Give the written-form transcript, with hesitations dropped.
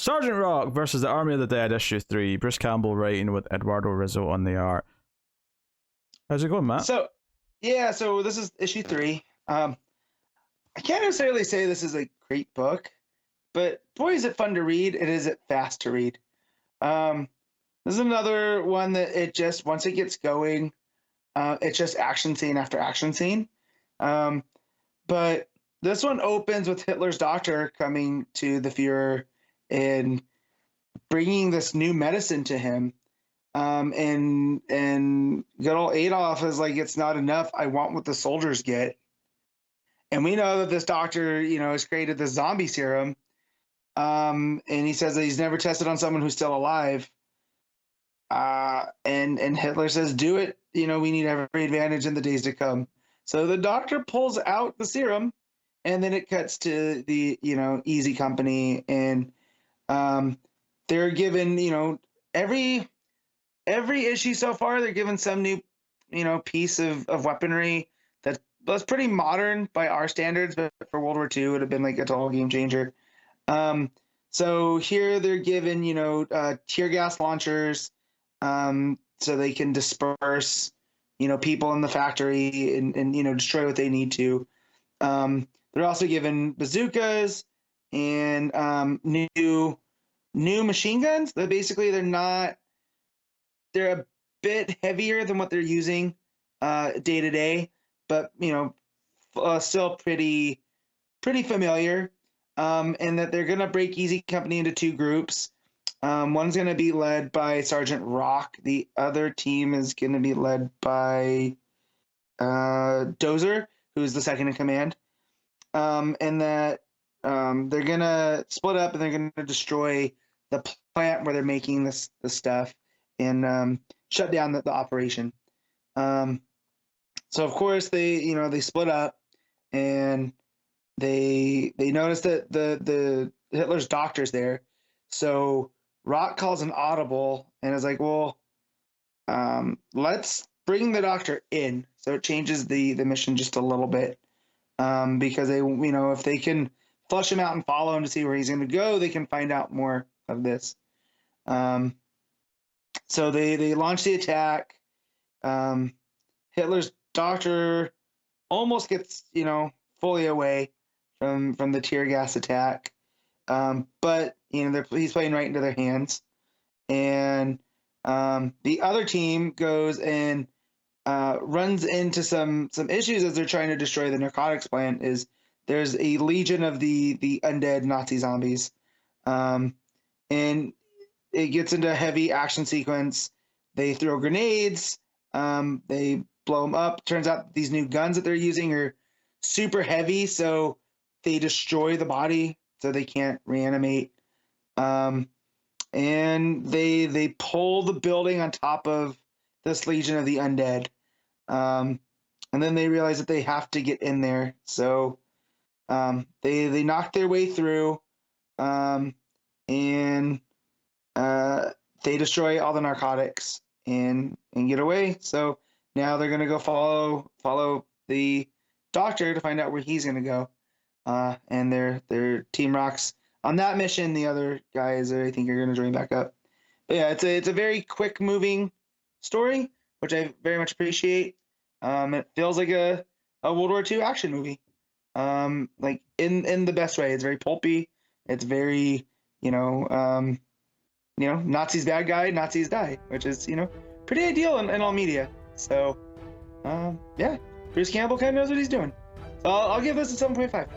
Sergeant Rock versus the Army of the Dead, issue 3. Bruce Campbell writing with Eduardo Rizzo on the art. How's it going, Matt? So this is issue 3. I can't necessarily say this is a great book, but boy, is it fun to read. It is fast to read. This is another one that it just, once it gets going, it's just action scene after action scene. But this one opens with Hitler's doctor coming to the Fuhrer and bringing this new medicine to him. And good old Adolf is like, it's not enough. I want what the soldiers get. And we know that this doctor, has created this zombie serum. And he says that he's never tested on someone who's still alive. And Hitler says, do it. We need every advantage in the days to come. So the doctor pulls out the serum, and then it cuts to the, Easy Company. And they're given, every issue so far, they're given some new, piece of weaponry that's pretty modern by our standards, but for World War II, it would have been like a total game changer. So here they're given, tear gas launchers, so they can disperse, people in the factory and destroy what they need to. They're also given bazookas and new machine guns. That basically they're a bit heavier than what they're using day to day, but still pretty familiar. And that they're gonna break Easy Company into 2 groups. One's gonna be led by Sergeant Rock. The other team is gonna be led by Dozer, who's the second in command. And that they're gonna split up and they're gonna destroy the plant where they're making this stuff and shut down the operation. So of course they split up and they notice that the Hitler's doctor's there. So Rock calls an audible and is like, well, let's bring the doctor in. So it changes the mission just a little bit. Because they, if they can flush him out and follow him to see where he's going to go, they can find out more of this. So they launch the attack. Hitler's doctor almost gets, fully away from the tear gas attack. But, he's playing right into their hands. And the other team goes and runs into some issues as they're trying to destroy the narcotics plant. There's a legion of the undead Nazi zombies. And it gets into a heavy action sequence. They throw grenades. They blow them up. Turns out these new guns that they're using are super heavy, so they destroy the body, so they can't reanimate. And they pull the building on top of this legion of the undead. And then they realize that they have to get in there. So they knock their way through, and they destroy all the narcotics and get away. So now they're gonna go follow the doctor to find out where he's gonna go. And their team rocks on that mission. The other guys, I think, are gonna join back up. But yeah, it's a very quick moving story, which I very much appreciate. It feels like a World War II action movie, like in the best way. It's very pulpy. It's very, Nazis bad guy, Nazis die, which is, pretty ideal in all media. So, yeah, Bruce Campbell kind of knows what he's doing. So I'll give this a 7.5.